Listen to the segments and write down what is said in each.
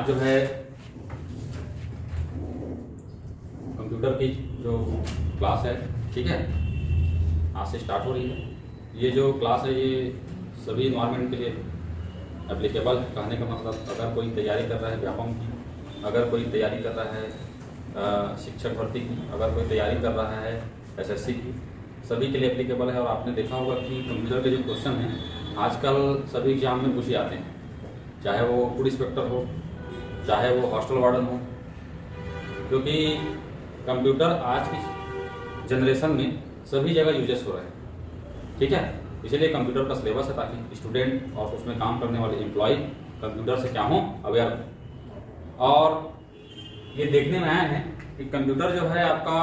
आज जो है कंप्यूटर की जो क्लास है, ठीक है, आज से स्टार्ट हो रही है। ये जो क्लास है ये सभी इन्वायरमेंट के लिए एप्लीकेबल है। कहने का मतलब अगर कोई तैयारी कर रहा है व्यापम की, अगर कोई तैयारी कर रहा है शिक्षक भर्ती की, अगर कोई तैयारी कर रहा है एसएससी की, सभी के लिए एप्लीकेबल है। और आपने देखा होगा कि कंप्यूटर के जो क्वेश्चन हैं आजकल सभी एग्जाम में पूछे जाते हैं, चाहे वो फूड इंस्पेक्टर हो, चाहे वो हॉस्टल वार्डन हो, क्योंकि कंप्यूटर आज की जनरेशन में सभी जगह यूजेस हो रहे हैं, ठीक है। इसीलिए कंप्यूटर का सिलेबस है ताकि स्टूडेंट और उसमें काम करने वाले एम्प्लॉय कंप्यूटर से क्या हों, अवेयर हों। और ये देखने में आया है कि कंप्यूटर जो है आपका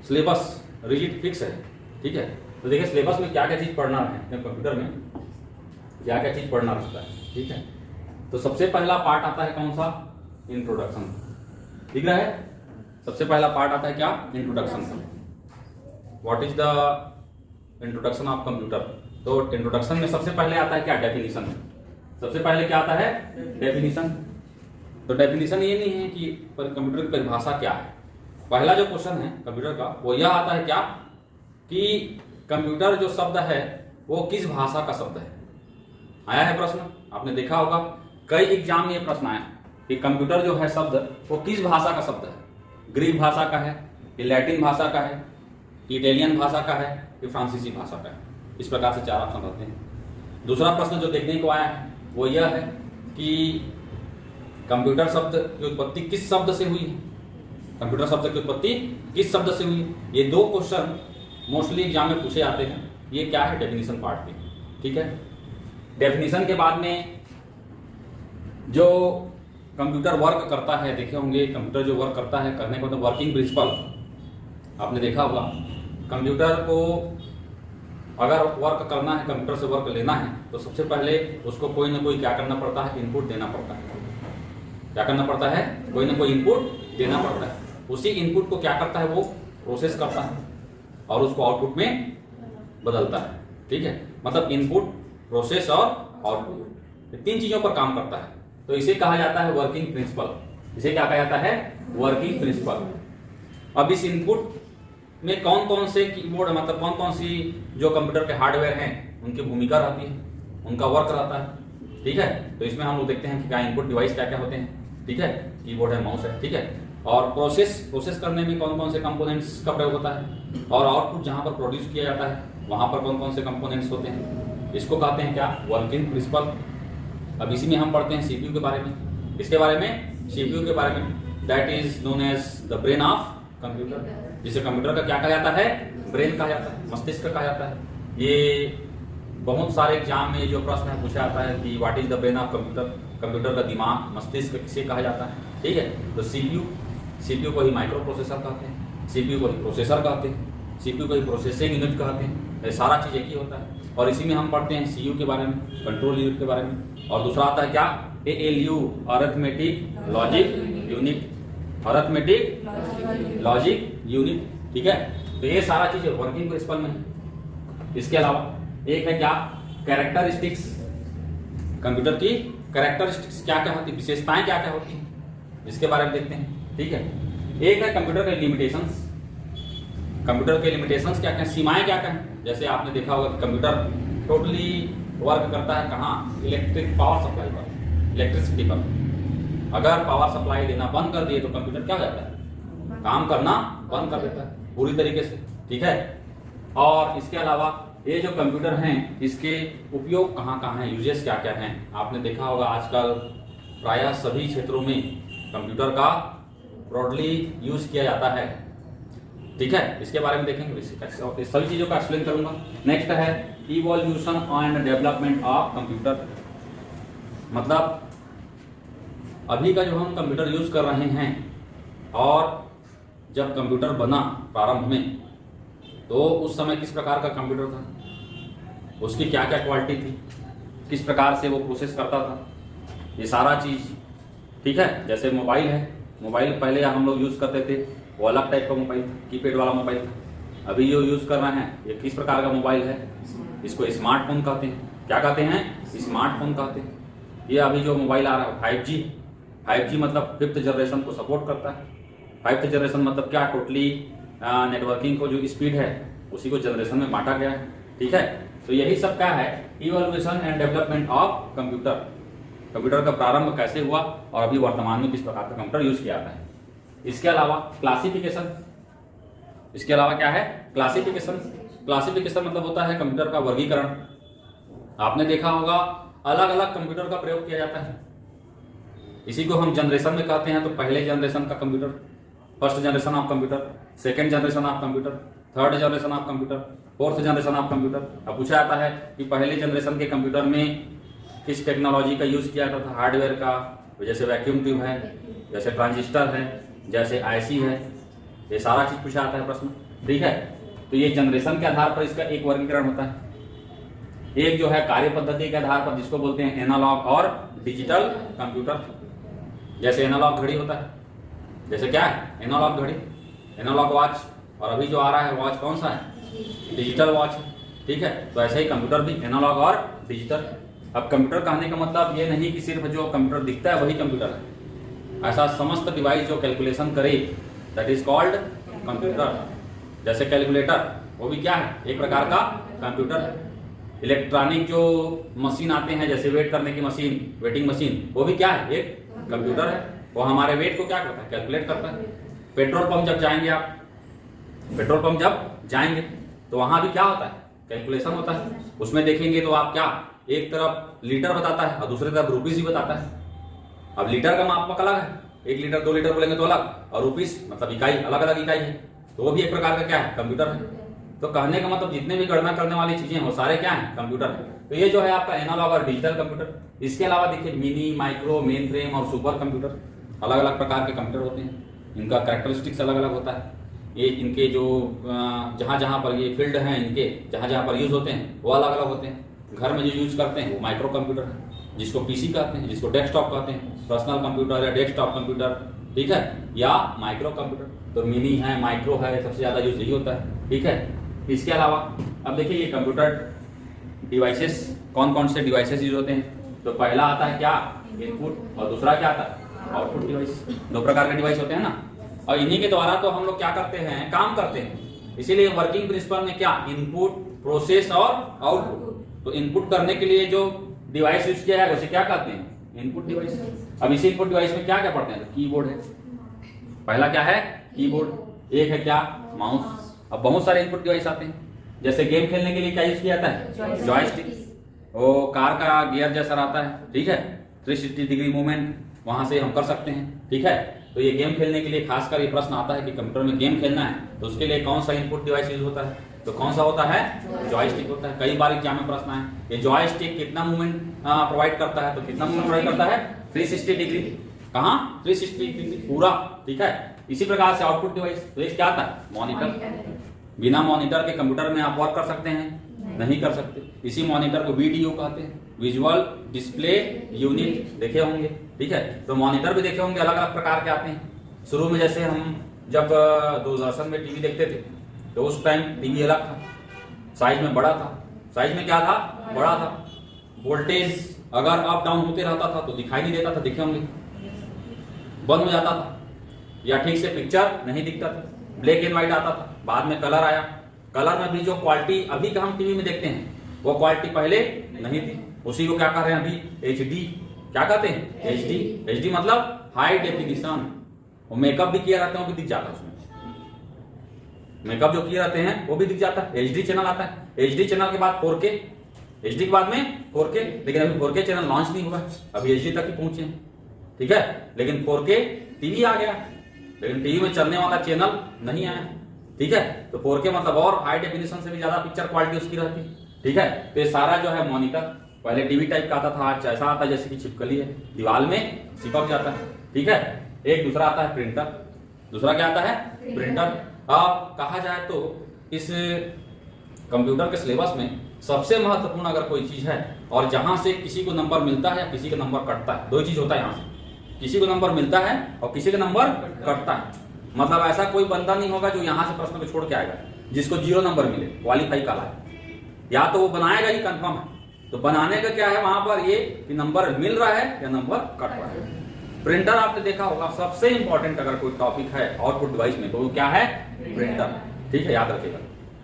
सिलेबस रिजिड फिक्स है, ठीक है। तो देखिए सिलेबस में क्या क्या चीज़ पढ़ना है, कंप्यूटर में क्या क्या चीज़ पढ़ना रहता है, ठीक है। तो सबसे पहला पार्ट आता है कौन सा, इंट्रोडक्शन, दिख रहा है। सबसे पहला पार्ट आता है क्या, introduction. What is the introduction of computer. तो इंट्रोडक्शन में सबसे पहले आता है क्या, डेफिनेशन। सबसे पहले क्या आता है, डेफिनेशन। तो डेफिनेशन ये नहीं है कि कंप्यूटर की परिभाषा क्या है। पहला जो क्वेश्चन है कंप्यूटर का वो यह आता है क्या, कि कंप्यूटर जो शब्द है वो किस भाषा का शब्द है। आया है प्रश्न, आपने देखा होगा कई एग्जाम में ये प्रश्न आया कि कंप्यूटर जो है शब्द वो किस भाषा का शब्द है। ग्रीक भाषा का है, कि लैटिन भाषा का है, कि इटालियन भाषा का है, कि फ्रांसीसी भाषा का है। इस प्रकार से 4 ऑप्शन रहते हैं। दूसरा प्रश्न जो देखने को आया है वो यह है कि कंप्यूटर शब्द की उत्पत्ति किस शब्द से हुई है। कंप्यूटर शब्द की उत्पत्ति किस शब्द से हुई है। ये 2 क्वेश्चन मोस्टली एग्जाम में पूछे जाते हैं। ये क्या है, डेफिनेशन पार्ट पे, ठीक है। डेफिनेशन के बाद में जो कंप्यूटर वर्क करता है, देखे होंगे कंप्यूटर जो वर्क करता है, करने को तो वर्किंग प्रिंसिपल आपने देखा होगा। कंप्यूटर को अगर वर्क करना है, कंप्यूटर से वर्क लेना है, तो सबसे पहले उसको कोई ना कोई क्या करना पड़ता है, इनपुट देना पड़ता है। क्या करना पड़ता है, कोई ना कोई इनपुट देना पड़ता है। उसी इनपुट को क्या करता है, वो प्रोसेस करता है और उसको आउटपुट में बदलता है, ठीक है। मतलब इनपुट, प्रोसेस और आउटपुट, 3 चीजों पर काम करता है। तो इसे कहा जाता है वर्किंग प्रिंसिपल। इसे क्या कहा जाता है, वर्किंग प्रिंसिपल। अब इस इनपुट में कौन कौन से कीबोर्ड, मतलब कौन कौन सी जो कंप्यूटर के हार्डवेयर हैं उनकी भूमिका रहती है, उनका वर्क रहता है, ठीक है। तो इसमें हम लोग देखते हैं कि क्या इनपुट डिवाइस क्या क्या होते हैं, ठीक है। कीबोर्ड है, माउस है, ठीक है। और प्रोसेस करने में कौन कौन से कंपोनेंट्स का प्रयोग होता है, और आउटपुट जहां पर प्रोड्यूस किया जाता है वहां पर कौन कौन से कंपोनेंट्स होते हैं, इसको कहते हैं क्या, वर्किंग प्रिंसिपल। अब इसी में हम पढ़ते हैं सीपीयू के बारे में। इसके बारे में, सीपीयू के बारे में, that is known as the brain of computer. जिसे कंप्यूटर का क्या कहा जाता है, ब्रेन कहा जाता है, मस्तिष्क कहा जाता है। ये बहुत सारे एग्जाम में जो प्रश्न है पूछा जाता है कि what is the brain of computer. Computer का दिमाग, मस्तिष्क किसे कहा जाता है, ठीक है। तो सीपीयू को ही माइक्रो प्रोसेसर कहते हैं, सीपीयू को ही प्रोसेसर कहते हैं, सीपीयू को ही प्रोसेसिंग यूनिट कहते हैं। ये सारा चीज एक ही होता है। और इसी में हम पढ़ते हैं सीयू के बारे में, कंट्रोल यूनिट के बारे में। और दूसरा आता है क्या, ALU, arithmetic logic unit, arithmetic logic unit, ठीक है। तो ये सारा चीज वर्किंग प्रिंसिपल में है। इसके अलावा एक है क्या, कैरेक्टरिस्टिक्स। कंप्यूटर की कैरेक्टरिस्टिक्स क्या क्या होती है, विशेषताएं क्या क्या होती हैं, इसके बारे में देखते हैं, ठीक है। एक है कंप्यूटर के लिमिटेशंस। कंप्यूटर के लिमिटेशंस क्या क्या, सीमाएं क्या क्या हैं। जैसे आपने देखा होगा कि कंप्यूटर टोटली वर्क करता है कहाँ, इलेक्ट्रिक पावर सप्लाई पर, इलेक्ट्रिसिटी पर। अगर पावर सप्लाई देना बंद कर दिए तो कंप्यूटर क्या हो जाता है, काम करना बंद कर देता है पूरी तरीके से, ठीक है। और इसके अलावा ये जो कंप्यूटर हैं इसके उपयोग कहाँ कहाँ हैं, यूजेस क्या क्या हैं। आपने देखा होगा आजकल प्रायः सभी क्षेत्रों में कंप्यूटर का ब्रॉडली यूज किया जाता है, ठीक है। इसके बारे में देखेंगे, सभी चीजों का एक्सप्लेन करूंगा। नेक्स्ट है evolution and development of computer. मतलब अभी का जो हम कंप्यूटर यूज कर रहे हैं और जब कंप्यूटर बना प्रारंभ में, तो उस समय किस प्रकार का कंप्यूटर था, उसकी क्या क्या क्वालिटी थी, किस प्रकार से वो प्रोसेस करता था, ये सारा चीज, ठीक है। जैसे मोबाइल है, मोबाइल पहले हम लोग यूज करते थे, वो अलग टाइप का मोबाइल, कीपैड वाला मोबाइल था। अभी जो यूज कर रहे हैं ये किस प्रकार का मोबाइल है, इसको स्मार्टफोन कहते हैं। क्या कहते हैं, स्मार्टफोन कहते हैं। ये अभी जो मोबाइल आ रहा है 5G 5G मतलब 5th जनरेशन को सपोर्ट करता है। 5th जनरेशन मतलब क्या, टोटली नेटवर्किंग को जो स्पीड है उसी को जनरेशन में बांटा गया है, ठीक है। तो यही सब क्या है, evolution and development of computer. Computer का प्रारंभ कैसे हुआ और अभी वर्तमान में किस प्रकार का कंप्यूटर यूज किया जाता है। इसके अलावा क्लासिफिकेशन, इसके अलावा क्या है, क्लासिफिकेशन। क्लासिफिकेशन मतलब होता है कंप्यूटर का वर्गीकरण। आपने देखा होगा अलग अलग कंप्यूटर का प्रयोग किया जाता है, इसी को हम जनरेशन में कहते हैं। तो पहले जनरेशन का computer, first generation of computer, second generation of computer, third generation of computer, fourth generation of computer. अब पूछा जाता है कि पहले जनरेशन के कंप्यूटर में किस टेक्नोलॉजी का यूज किया जाता था, हार्डवेयर का, जैसे वैक्यूम ट्यूब है, जैसे ट्रांजिस्टर है, जैसे आईसी है, ये सारा चीज पूछा जाता है प्रश्न, ठीक है। तो ये जनरेशन के आधार पर इसका एक वर्गीकरण होता है। एक जो है कार्य पद्धति के आधार पर, जिसको बोलते हैं एनालॉग और डिजिटल कंप्यूटर। जैसे एनालॉग घड़ी होता है, जैसे क्या है, एनालॉग घड़ी, एनालॉग वॉच, और अभी जो आ रहा है वॉच कौन सा है, डिजिटल वॉच है, ठीक है। तो ऐसे ही कंप्यूटर भी एनालॉग और डिजिटल। अब कंप्यूटर कहने का मतलब ये नहीं कि सिर्फ जो कंप्यूटर दिखता है वही कंप्यूटर है। ऐसा समस्त डिवाइस जो कैलकुलेशन करे दैट इज कॉल्ड कंप्यूटर। जैसे कैलकुलेटर, वो भी क्या है, एक प्रकार का कंप्यूटर है। इलेक्ट्रॉनिक जो मशीन आते हैं, जैसे वेट करने की मशीन, वेटिंग मशीन, वो भी क्या है, एक कंप्यूटर है। वो हमारे वेट को क्या करता है, कैलकुलेट करता है। पेट्रोल पंप जब जाएंगे आप, पेट्रोल पंप जब जाएंगे तो वहां भी क्या होता है, कैलकुलेशन होता है। उसमें देखेंगे तो आप क्या, एक तरफ लीटर बताता है और दूसरी तरफ रुपीस ही बताता है। अब लीटर का मापक अलग है, 1 लीटर 2 लीटर बोलेंगे तो अलग, और रुपीस मतलब इकाई, अलग अलग इकाई है। तो वो भी एक प्रकार का क्या है, कंप्यूटर है। तो कहने का मतलब जितने भी गणना करने वाली चीजें हैं वो सारे क्या हैं, कंप्यूटर है। तो ये जो है आपका एनालॉग और डिजिटल कंप्यूटर। इसके अलावा देखिए मिनी, माइक्रो, मेन फ्रेम और सुपर कंप्यूटर, अलग अलग प्रकार के कंप्यूटर होते हैं। इनका कैरेक्टरिस्टिक्स अलग अलग होता है। ये इनके जो जहाँ जहाँ पर ये फील्ड हैं, इनके जहाँ जहाँ पर यूज होते हैं वो अलग अलग होते हैं। घर में जो यूज करते हैं वो माइक्रो कंप्यूटर है, जिसको पीसी कहते हैं, जिसको डेस्कटॉप कहते हैं, पर्सनल कंप्यूटर या डेस्कटॉप कंप्यूटर, ठीक है, या माइक्रो कंप्यूटर। तो मिनी है, माइक्रो है, सबसे ज्यादा यूज यही होता है, ठीक है। इसके अलावा अब देखिए ये कंप्यूटर डिवाइसेस, कौन कौन से डिवाइसेस यूज होते हैं। तो पहला आता है क्या, इनपुट, और दूसरा क्या आता है, आउटपुट डिवाइस। 2 प्रकार के डिवाइस होते हैं ना, और इन्हीं के द्वारा तो हम लोग क्या करते हैं, काम करते हैं। इसीलिए वर्किंग प्रिंसिपल में क्या, इनपुट, प्रोसेस और आउटपुट। तो इनपुट करने के लिए जो डिवाइस यूज किया है उसे क्या कहते हैं, इनपुट डिवाइस। अब इसी इनपुट डिवाइस में क्या क्या पढ़ते हैं, तो कीबोर्ड है, पहला क्या है, कीबोर्ड। एक है क्या, माउस। अब बहुत सारे इनपुट डिवाइस आते हैं, जैसे गेम खेलने के लिए क्या यूज किया जाता है, जॉयस्टिक। वो कार का गियर जैसा रहता है, ठीक है, 360 डिग्री मूवमेंट वहां से हम कर सकते हैं, ठीक है। तो ये गेम खेलने के लिए खासकर ये प्रश्न आता है कि कंप्यूटर में गेम खेलना है तो उसके लिए कौन सा इनपुट डिवाइस यूज होता है, तो कौन सा होता है, जॉयस्टिक होता है। कई बार एग्जाम में प्रश्न है, ये जॉयस्टिक कितना मूवमेंट प्रोवाइड करता है, तो कितना मूवमेंट प्रोवाइड करता है, 360 डिग्री। कहाँ, 360 डिग्री पूरा, ठीक है। इसी प्रकार से आउटपुट डिवाइस, तो ये क्या आता है, मॉनिटर। बिना मॉनिटर के कंप्यूटर में आप वर्क कर सकते हैं, नहीं कर सकते। इसी मॉनिटर को वीडीओ कहते हैं, विजुअल डिस्प्ले यूनिट, देखे होंगे, ठीक है। तो मॉनिटर भी देखे होंगे, अलग अलग प्रकार के आते हैं। शुरू में जैसे हम जब दूरदर्शन में टीवी देखते थे तो उस टाइम टीवी अलग था, साइज में बड़ा था। साइज में क्या था, बड़ा था। वोल्टेज अगर अप डाउन होते रहता था तो दिखाई नहीं देता था, देखे होंगे, बंद हो जाता था, या ठीक से पिक्चर नहीं दिखता था, ब्लैक एंड व्हाइट आता था। बाद में कलर आया, कलर में भी जो क्वालिटी अभी का हम टीवी में देखते हैं वो क्वालिटी पहले नहीं थी। उसी को क्या कर रहे हैं अभी, एचडी। क्या कहते हैं, एचडी। एचडी मतलब हाई डेफिनेशन। और मेकअप भी किया रहता है, वो भी दिख जाता है उसमें, मेकअप जो किए रहते हैं वो भी दिख जाता है। एचडी चैनल आता है, एचडी चैनल के बाद 4K, एचडी के बाद में 4K, लेकिन अभी 4K चैनल लॉन्च नहीं हुआ है, अभी एचडी तक ही पहुंचे हैं, ठीक है। लेकिन 4K टीवी आ गया, लेकिन टीवी में चलने वाला चैनल नहीं आया, ठीक है। तो 4K मतलब और हाई डेफिनेशन से भी ज्यादा पिक्चर क्वालिटी उसकी रहती है, ठीक है। तो ये सारा जो है मॉनिटर, पहले टीवी टाइप का आता था, आज ऐसा आता है जैसे कि छिपकली है, दीवार में चिपक जाता है, ठीक है। एक दूसरा आता है प्रिंटर, दूसरा क्या आता है, प्रिंटर। अब कहा जाए तो इस कंप्यूटर के सिलेबस में सबसे महत्वपूर्ण अगर कोई चीज है, और जहां से किसी को नंबर मिलता है या किसी का नंबर कटता है, 2 चीज होता है यहाँ से, किसी को नंबर मिलता है और किसी का नंबर कटता है। मतलब ऐसा कोई बंदा नहीं होगा जो यहाँ से प्रश्न को छोड़ के आएगा जिसको 0 नंबर मिले, क्वालिफाई काला है, या तो वो बनाएगा ही, कंफर्म है। तो बनाने का क्या है वहां पर, ये कि नंबर मिल रहा है या नंबर कट रहा है। प्रिंटर आपने देखा होगा सबसे इंपॉर्टेंट अगर कोई टॉपिक है आउटपुट डिवाइस में तो वो क्या है, प्रिंटर। ठीक है, याद रखिएगा।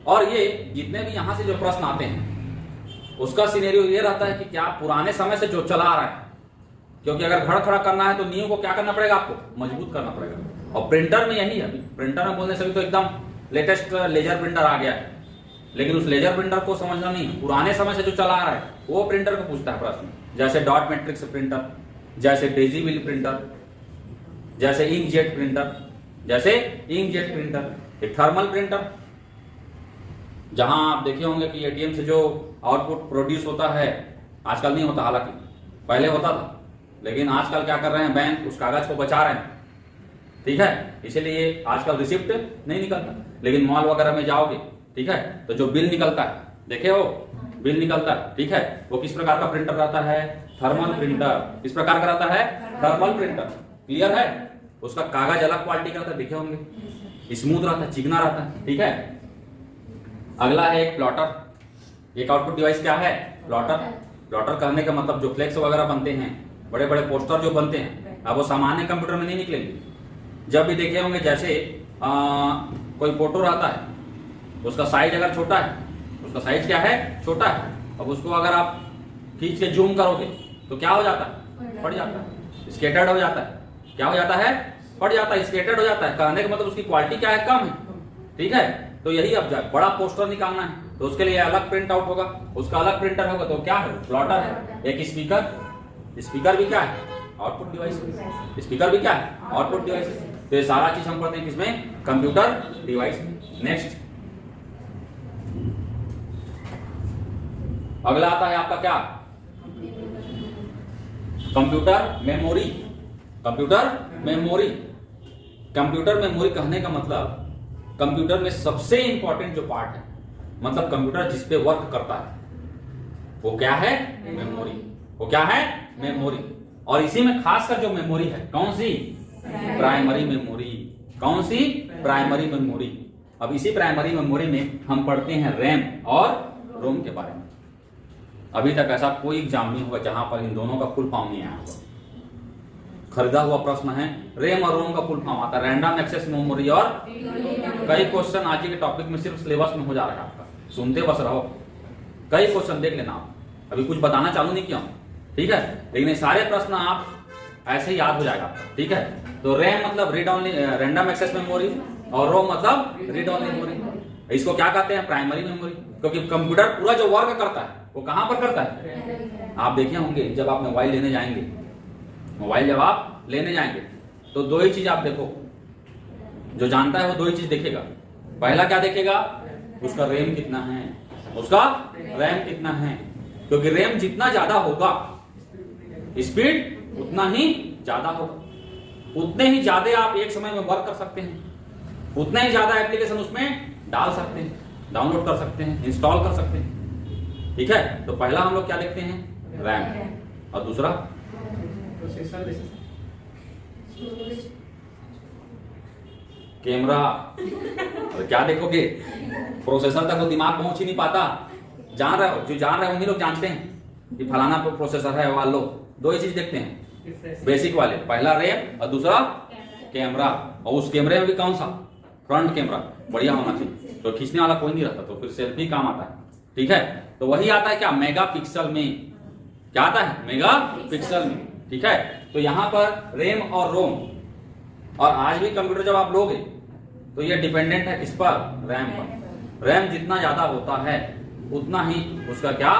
और ये जितने भी यहां से जो प्रश्न आते हैं उसका सिनेरियो ये रहता है कि क्या पुराने समय से जो चला आ रहा है, क्योंकि अगर घर खड़ा करना है तो नींव को क्या करना पड़ेगा, आपको मजबूत करना पड़ेगा। और प्रिंटर में यही है, प्रिंटर में बोलने से भी तो एकदम लेटेस्ट लेजर प्रिंटर आ गया है, लेकिन उस लेजर प्रिंटर को समझना नहीं, पुराने समय से जो चला आ रहा है वो प्रिंटर को पूछता है प्रश्न। जैसे डॉट मैट्रिक्स प्रिंटर, जैसे डेजीविल प्रिंटर, जैसे इंकजेट प्रिंटर, जैसे इंकजेट प्रिंटर, एक थर्मल प्रिंटर, जहां आप देखे होंगे कि एटीएम से जो आउटपुट प्रोड्यूस होता है, आजकल नहीं होता, हालांकि पहले होता था, लेकिन आजकल क्या कर रहे हैं, बैंक उस कागज को बचा रहे हैं। ठीक है, इसीलिए आजकल रिसिप्ट नहीं निकलता, लेकिन मॉल वगैरह में जाओगे, ठीक है, तो जो बिल निकलता है, देखे हो बिल निकलता है, ठीक है, वो किस प्रकार का प्रिंटर रहता है, थर्मल प्रिंटर। किस प्रकार का रहता है, थर्मल प्रिंटर। क्लियर है, उसका कागज अलग क्वालिटी का रहता है, देखे होंगे, स्मूथ रहता है, चिकना रहता है। ठीक है, अगला है एक प्लॉटर। एक आउटपुट डिवाइस क्या है, प्लॉटर। प्लॉटर कहने का मतलब जो फ्लेक्स वगैरह बनते हैं, बड़े बड़े पोस्टर जो बनते हैं, अब वो सामान्य कंप्यूटर में नहीं निकलेंगे। जब भी देखे होंगे जैसे कोई फोटो रहता है, उसका साइज अगर छोटा है, उसका साइज क्या है, छोटा है, अब उसको अगर आप खींच के जूम करोगे तो क्या हो जाता है, फट जाता है, स्कैटर्ड हो जाता है। क्या हो जाता है, फट जाता है, स्कैटर्ड हो जाता है। कहने का मतलब उसकी क्वालिटी क्या है, कम है। ठीक है, तो यही अब बड़ा पोस्टर निकालना है तो उसके लिए अलग प्रिंट आउट होगा, उसका अलग प्रिंटर होगा, तो क्या है, प्लॉटर है। एक स्पीकर, स्पीकर भी क्या है, आउटपुट डिवाइस। स्पीकर भी क्या है, आउटपुट डिवाइस। तो ये सारा चीज हम पढ़ते हैं किसमें, कंप्यूटर डिवाइस। नेक्स्ट अगला आता है आपका क्या, computer memory. Computer memory, computer memory कहने का मतलब कंप्यूटर में सबसे इंपॉर्टेंट जो पार्ट है, मतलब कंप्यूटर जिस पे वर्क करता है, वो क्या है, मेमोरी। वो क्या है, मेमोरी। और इसी में खासकर जो मेमोरी है, कौन सी, प्राइमरी मेमोरी। कौन सी, प्राइमरी मेमोरी। अब इसी प्राइमरी मेमोरी में हम पढ़ते हैं रैम और रोम के बारे में। अभी तक ऐसा कोई एग्जाम नहीं हुआ जहां पर इन दोनों का फुल फॉर्म नहीं आया होगा। खरीदा हुआ प्रश्न है, रैम और रोम का फुल फॉर्म आता है रैंडम एक्सेस मेमोरी। और कई क्वेश्चन आज के टॉपिक में सिर्फ सिलेबस में हो जा रहा है आपका, सुनते बस रहो। कई क्वेश्चन देख लेना आप, अभी कुछ बताना चालू नहीं किया, ठीक है, लेकिन ये सारे प्रश्न आप ऐसे ही याद हो जाएगा। ठीक है, तो रैम मतलब read only random access memory और रोम मतलब रीड ओनली मेमोरी। इसको क्या कहते हैं, प्राइमरी मेमोरी, क्योंकि कंप्यूटर पूरा जो वर्क करता है वो कहां पर करता है। आप देखे होंगे जब आप मोबाइल लेने जाएंगे, मोबाइल जब आप लेने जाएंगे तो दो ही चीज आप देखो, जो जानता है वो दो ही चीज देखेगा। पहला क्या देखेगा, उसका रैम कितना है, उसका रैम कितना है, क्योंकि रैम जितना ज्यादा होगा स्पीड उतना ही ज्यादा होगा, उतने ही ज्यादा आप एक समय में वर्क कर सकते हैं, उतना ही ज्यादा एप्लीकेशन उसमें डाल सकते हैं, डाउनलोड कर सकते हैं, इंस्टॉल कर सकते हैं। ठीक है, तो पहला हम लोग क्या देखते हैं, रैम, और दूसरा प्रोसेसर, कैमरा। और क्या देखोगे, प्रोसेसर तक तो दिमाग पहुंच ही नहीं पाता। जान रहे हो, जो जान रहे हो उन्हीं लोग जानते हैं कि फलाना प्रोसेसर है वालो। दो ही चीज देखते हैं बेसिक वाले, पहला रैम और दूसरा कैमरा। और उस कैमरे में भी कौन सा, फ्रंट कैमरा बढ़िया होना चाहिए, तो खींचने वाला कोई नहीं रहता, तो फिर सेल्फी काम आता है। ठीक है, तो वही आता है क्या, मेगापिक्सल में। क्या आता है, मेगापिक्सल में। ठीक है, तो यहां पर रैम और रोम, और आज भी कंप्यूटर जब आप लोगे तो ये डिपेंडेंट है किस पर, रैम पर। रैम जितना ज्यादा होता है उतना ही उसका क्या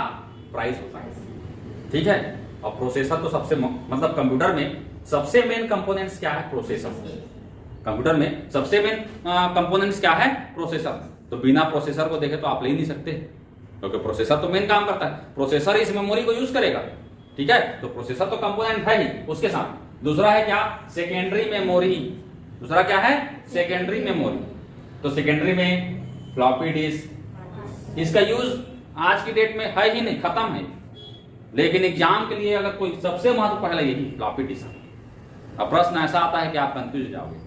प्राइस होता है। ठीक है, और प्रोसेसर तो सबसे मतलब कंप्यूटर में सबसे मेन कंपोनेंट्स क्या है, प्रोसेसर। कंप्यूटर में सबसे मेन कंपोनेंट्स क्या है, प्रोसेसर। तो बिना प्रोसेसर को देखे तो आप ले ही नहीं सकते, क्योंकि प्रोसेसर तो मेन काम करता है, प्रोसेसर इस मेमोरी को यूज करेगा। ठीक है, तो प्रोसेसर तो कंपोनेंट है ही, उसके साथ दूसरा है क्या, सेकेंडरी मेमोरी। दूसरा क्या है, सेकेंडरी मेमोरी। तो सेकेंडरी में फ्लॉपी डिस्क, इसका यूज आज की डेट में है ही नहीं, खत्म है, लेकिन एग्जाम के लिए अगर कोई सबसे महत्व पहला यही फ्लॉपी डिस्क। अब प्रश्न ऐसा आता है कि आप कंफ्यूज हो जाओगे।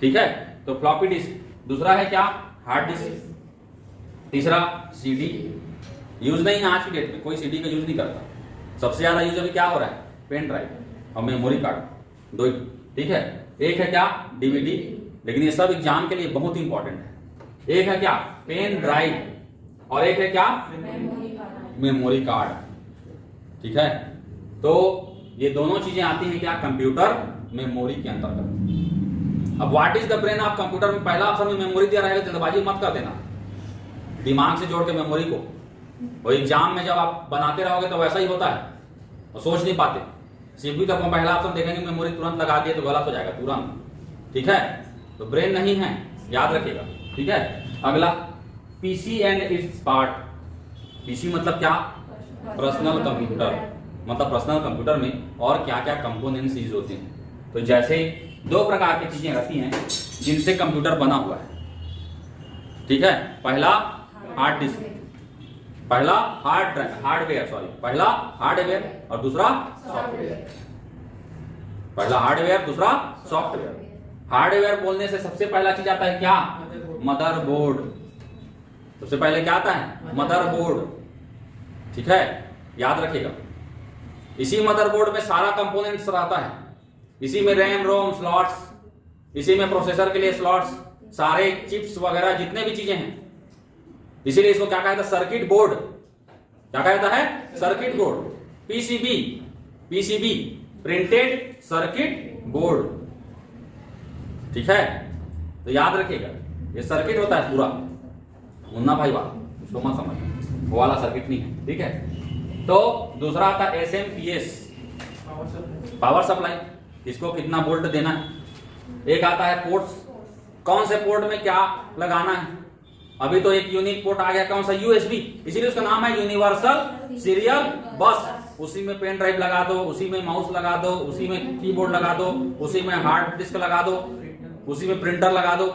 ठीक है, तो फ्लॉपी डिस्क। दूसरा है क्या, हार्ड डिस्क। तीसरा सीडी, यूज नहीं है आज की डेट में, कोई सीडी का यूज नहीं करता। सबसे ज्यादा यूज अभी क्या हो रहा है, पेन ड्राइव और मेमोरी कार्ड। दो ही, ठीक है। एक है क्या, डीवीडी, लेकिन ये सब एग्जाम के लिए बहुत इंपॉर्टेंट है। एक है क्या, पेन ड्राइव, और एक है क्या, मेमोरी कार्ड, ठीक है। तो ये दोनों चीजें आती हैं क्या, कंप्यूटर मेमोरी के अंतर्गत। अब what is the brain of computer में पहला ऑप्शन में मेमोरी दिया रहेगा, जल्दबाजी मत कर देना, दिमाग से जोड़ के मेमोरी को। और एग्जाम में जब आप बनाते रहोगे तो वैसा ही होता है, और सोच नहीं पाते। सीपीयू तक पहला ऑप्शन देखेंगे मेमोरी तुरंत लगा दिए तो गलत हो जाएगा तुरंत, ठीक है। तो ब्रेन नहीं है, याद रखिएगा, ठीक है। अगला PC and it's part. PC मतलब क्या, पर्सनल कंप्यूटर, मतलब पर्सनल कंप्यूटर में और क्या क्या कंपोनेंट्स यूज होते हैं। तो जैसे दो प्रकार की चीजें रहती हैं जिनसे कंप्यूटर बना हुआ है, ठीक है। पहला हार्ड डिस्क, पहला हार्डवेयर, पहला हार्डवेयर और दूसरा सॉफ्टवेयर। पहला हार्डवेयर, दूसरा सॉफ्टवेयर। हार्डवेयर बोलने से सबसे पहला चीज आता है क्या, मदरबोर्ड। सबसे पहले क्या आता है, मदरबोर्ड, ठीक है, याद रखिएगा। इसी मदरबोर्ड में सारा कंपोनेंट्स रहता है, इसी में रैम रोम स्लॉट्स, इसी में प्रोसेसर के लिए स्लॉट्स, सारे चिप्स वगैरह जितने भी चीजें हैं। इसीलिए इसको क्या कहता है, सर्किट बोर्ड। क्या कहता है, circuit board. PCB, PCB printed circuit board, ठीक है। तो याद रखिएगा ये सर्किट होता है पूरा, मुन्ना भाई वाला, उसको मत समझ, वो वाला सर्किट नहीं है, ठीक है। तो दूसरा आता है एसएमपीएस, पावर सप्लाई, इसको कितना वोल्ट देना है। एक आता है पोर्ट्स, कौन से पोर्ट में क्या लगाना है। अभी तो एक यूनिक पोर्ट आ गया, कौन सा, यूएसबी, इसीलिए उसका नाम है यूनिवर्सल सीरियल बस। उसी में पेन ड्राइव लगा दो, उसी में माउस लगा दो, उसी में कीबोर्ड लगा दो, उसी में हार्ड डिस्क लगा दो, उसी में प्रिंटर लगा दो,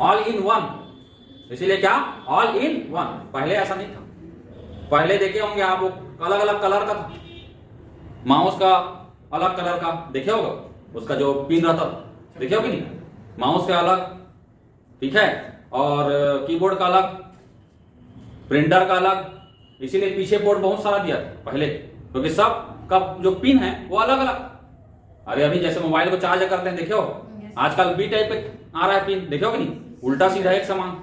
ऑल इन वन। इसीलिए क्या, ऑल इन वन। पहले ऐसा नहीं था, पहले देखे होंगे आप, वो अलग अलग कलर का था, माउस का अलग कलर का देखे होगा, उसका जो पिन रहता था, देखे होगी नहीं, माउस का अलग, ठीक है, और कीबोर्ड का अलग, प्रिंटर का अलग। इसीलिए पीछे पोर्ट बहुत सारा दिया था पहले, क्योंकि सब का जो पिन है वो अलग अलग। अरे अभी जैसे मोबाइल को चार्ज करते हैं, देखे हो, आजकल बी टाइप पे आ रहा है पिन, देखे हो कि नहीं, उल्टा सीधा एक समान,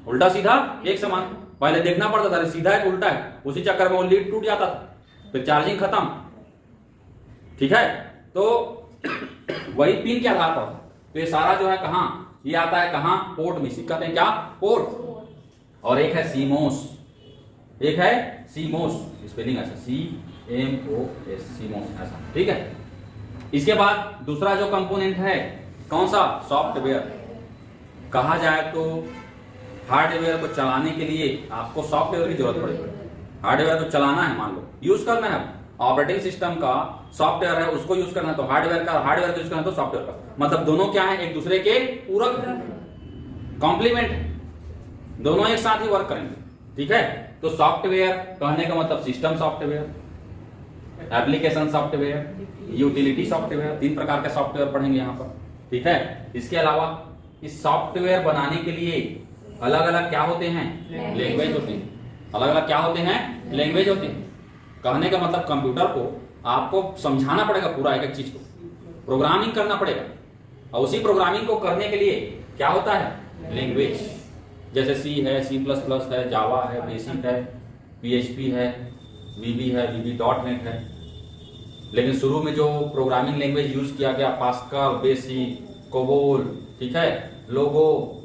उल्टा सीधा एक समान। पहले देखना पड़ता था सीधा है उल्टा है, उसी चक्कर में वो लीड टूट जाता था, फिर चार्जिंग खत्म, ठीक है। तो वही पिन के आधार पर, तो ये सारा जो है कहां, ये आता है कहां, पोर्ट में, इसी कहते हैं क्या, पोर्ट। और एक है सीमोस, एक है सीमोस, स्पेलिंग ऐसा CMOS, सीमोस ऐसा, ठीक है। इसके बाद दूसरा जो कंपोनेंट है कौन सा, सॉफ्टवेयर। कहा जाए तो हार्डवेयर को चलाने के लिए आपको सॉफ्टवेयर की जरूरत पड़ेगी। हार्डवेयर को चलाना है, मान लो यूज करना है, ऑपरेटिंग सिस्टम का सॉफ्टवेयर है उसको यूज करना है, तो हार्डवेयर का यूज करना है तो सॉफ्टवेयर का, मतलब दोनों क्या है, एक दूसरे के पूरक, कॉम्प्लीमेंट, दोनों एक साथ ही वर्क करेंगे, ठीक है। तो सॉफ्टवेयर कहने का मतलब system software, application software, utility software, 3 प्रकार के सॉफ्टवेयर पढ़ेंगे यहाँ पर, ठीक है। इसके अलावा इस सॉफ्टवेयर बनाने के लिए अलग अलग क्या होते हैं, लैंग्वेज होते हैं, अलग अलग क्या होते हैं, लैंग्वेज होते हैं। कहने का मतलब कंप्यूटर को आपको समझाना पड़ेगा पूरा एक एक चीज को, प्रोग्रामिंग करना पड़ेगा, और उसी प्रोग्रामिंग को करने के लिए क्या होता है, लैंग्वेज। जैसे सी है, C++ है, जावा है, बेसिक है, PHP है, VB है, VB.NET है। लेकिन शुरू में जो प्रोग्रामिंग लैंग्वेज यूज किया गया, पास्कल, बेसिक, कोबोल, ठीक है, लोगो,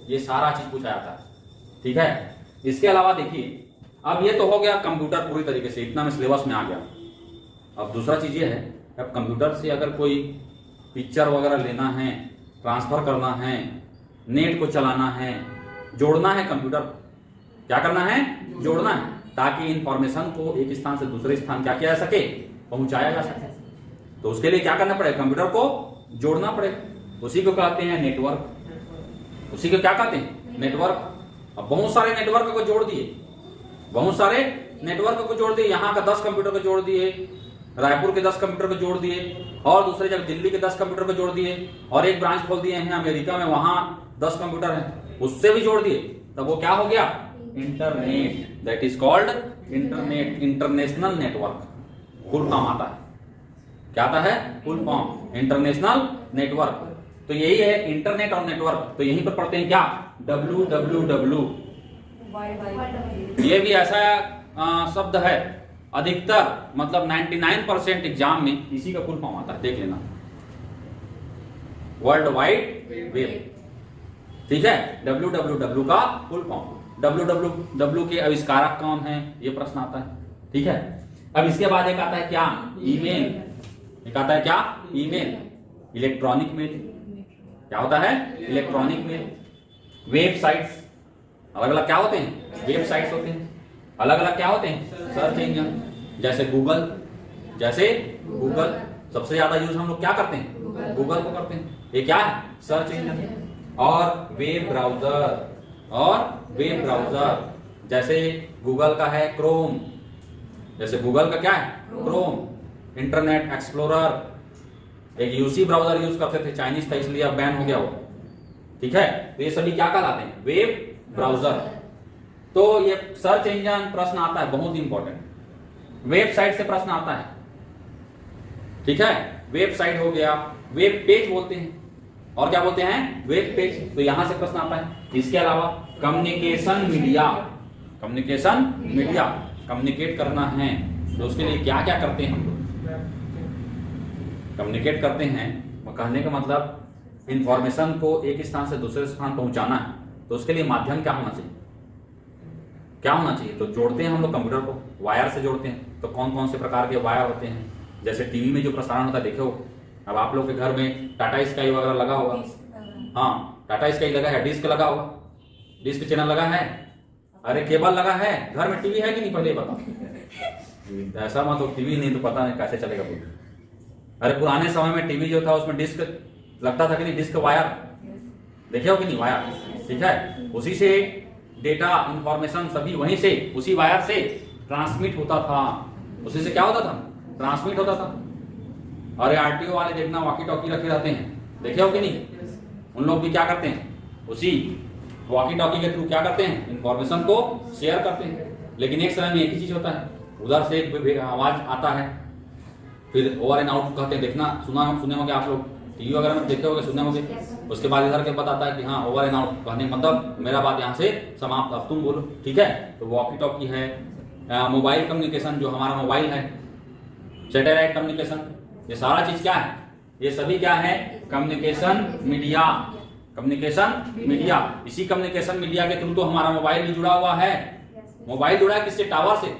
ये सारा चीज पूछा जाता है, ठीक है। इसके अलावा देखिए, अब ये तो हो गया कंप्यूटर पूरी तरीके से, इतना में सिलेबस में आ गया। अब दूसरा चीज ये है, अब कंप्यूटर से अगर कोई पिक्चर वगैरह लेना है, ट्रांसफर करना है, नेट को चलाना है, जोड़ना है, कंप्यूटर क्या करना है, जोड़ना है, ताकि इंफॉर्मेशन को एक स्थान से दूसरे स्थान क्या किया जा सके, पहुंचाया जा सके। तो उसके लिए क्या करना पड़ेगा, कंप्यूटर को जोड़ना पड़ेगा, उसी को कहते हैं नेटवर्क। उसी को क्या कहते हैं, नेटवर्क। अब बहुत सारे नेटवर्क को जोड़ दिए, बहुत सारे नेटवर्क को जोड़ दिए, यहाँ का 10 कंप्यूटर को जोड़ दिए, रायपुर के 10 कंप्यूटर को जोड़ दिए, और दूसरे जगह दिल्ली के 10 कंप्यूटर को जोड़ दिए, और एक ब्रांच खोल दिए हैं अमेरिका में, वहां 10 कंप्यूटर हैं, उससे भी जोड़ दिए, तब वो क्या हो गया, internet. That is called internet, international network, full काम आता है क्या आता है? Full form international network. तो यही है इंटरनेट और नेटवर्क। तो यहीं पर पढ़ते हैं क्या? www। ये भी ऐसा शब्द है, अधिकतर मतलब 99% एग्जाम में इसी का फुल फॉर्म आता है, देख लेना, वर्ल्ड वाइड वेब। ठीक है, www का फुल फॉर्म। www के आविष्कारक कौन है, ये प्रश्न आता है। ठीक है, अब इसके बाद एक आता है क्या? ईमेल। एक आता है क्या? Email, electronic mail. क्या होता है? Electronic mail. वेबसाइट्स, अलग अलग क्या होते हैं? वेबसाइट्स होते हैं। अलग अलग क्या होते हैं? सर्च इंजन, जैसे गूगल। जैसे गूगल सबसे ज्यादा यूज हम लोग क्या करते हैं? गूगल को करते हैं। ये क्या है? Search engine. और वेब ब्राउजर, और वेब ब्राउजर जैसे गूगल का है क्रोम। जैसे गूगल का क्या है? क्रोम। इंटरनेट एक्सप्लोरर, एक यूसी ब्राउजर यूज करते थे, चाइनीज था इसलिए अब बैन हो गया वो। ठीक है, तो ये सभी क्या कहलाते हैं? Web browser. तो ये सर्च इंजन प्रश्न आता है, बहुत इंपॉर्टेंट। वेबसाइट से प्रश्न आता है। ठीक है, वेबसाइट हो गया, वेब पेज बोलते हैं, और क्या बोलते हैं? Web page. तो यहां से प्रश्न आता है। इसके अलावा communication media, communication media, communicate करना है तो उसके लिए क्या क्या करते हैं हम लोग? कम्युनिकेट करते हैं, कहने का मतलब इंफॉर्मेशन को एक स्थान से दूसरे स्थान पहुंचाना है, तो उसके लिए माध्यम क्या होना चाहिए? क्या होना चाहिए? तो जोड़ते हैं हम लोग कंप्यूटर को, वायर से जोड़ते हैं। तो कौन कौन से प्रकार के वायर होते हैं? जैसे टीवी में जो प्रसारण होता है, देखो अब आप लोग के घर में टाटा स्काई वगैरह लगा होगा। हाँ, टाटा स्काई लगा है, डिस्क लगा होगा, डिस्क चैनल लगा है, अरे केबल लगा है। घर में टीवी है कि नहीं, पहले बताओ। ऐसा मत हो टीवी नहीं तो पता नहीं कैसे चलेगा। अरे पुराने समय में टीवी जो था उसमें डिस्क लगता था कि नहीं? डिस्क वायर देखे हो कि नहीं? वायर। ठीक है, उसी से डेटा इंफॉर्मेशन सभी वहीं से, उसी वायर से ट्रांसमिट होता था। उसी से क्या होता था? ट्रांसमिट होता था। अरे आरटीओ वाले देखना वॉकी टॉकी रखे रहते हैं, देखे हो कि नहीं? उन लोग भी क्या करते हैं? उसी वॉकी टॉकी के थ्रू क्या करते हैं? इंफॉर्मेशन को शेयर करते हैं। लेकिन एक समय में एक ही चीज होता है, उधर से एक आवाज आता है, फिर ओवर एंड आउट कहते हैं। देखना सुने होंगे आप लोग, टीवी वगैरह में देखे होंगे, सुने होंगे। उसके बाद इधर के बताता है कि हाँ ओवर एंड आउट, कहने मतलब मेरा बात यहाँ से समाप्त, अब तुम बोलो। ठीक है, तो वॉकी टॉकी है। मोबाइल कम्युनिकेशन, जो हमारा मोबाइल है, सैटेलाइट कम्युनिकेशन, ये सारा चीज क्या है? ये सभी क्या है? Communication media. कम्युनिकेशन मीडिया, इसी कम्युनिकेशन मीडिया के थ्रू तो हमारा मोबाइल भी जुड़ा हुआ है। मोबाइल जुड़ा है किससे? टावर से।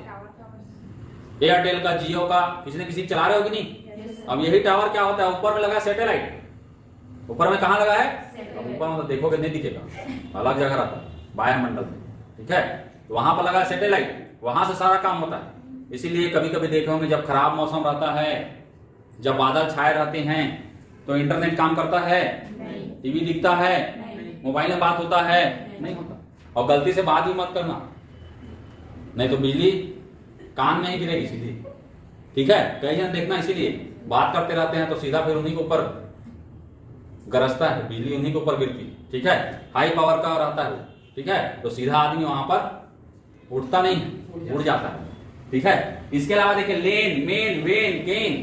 एयरटेल का, जियो का, किसी न किसी चला रहे हो कि नहीं? अब यही टावर क्या होता है? ऊपर में लगा सैटेलाइट। ऊपर में कहाँ लगा है? अब ऊपर में तो देखोगे नहीं दिखेगा, अलग जगह रहता है, वायुमंडल में। ठीक है, तो वहां पर लगा सैटेलाइट, वहां से सारा काम होता है। इसीलिए कभी कभी देखे होंगे जब खराब मौसम रहता है, जब बादल छाए रहते हैं, तो इंटरनेट काम करता है? टीवी दिखता है? मोबाइल में बात होता है? नहीं होता। और गलती से बात भी मत करना, नहीं तो बिजली कान में ही गिरेगी सीधी। ठीक है, कई जन देखना इसीलिए बात करते रहते हैं तो सीधा फिर उन्हीं के ऊपर गरजता है, बिजली उन्हीं के ऊपर गिरती। ठीक है, हाई पावर का रहता है। ठीक है, तो सीधा आदमी वहां पर उठता नहीं, उड़ जाता है। ठीक है, इसके अलावा देखिए लेन, मेन, वेन, गेन,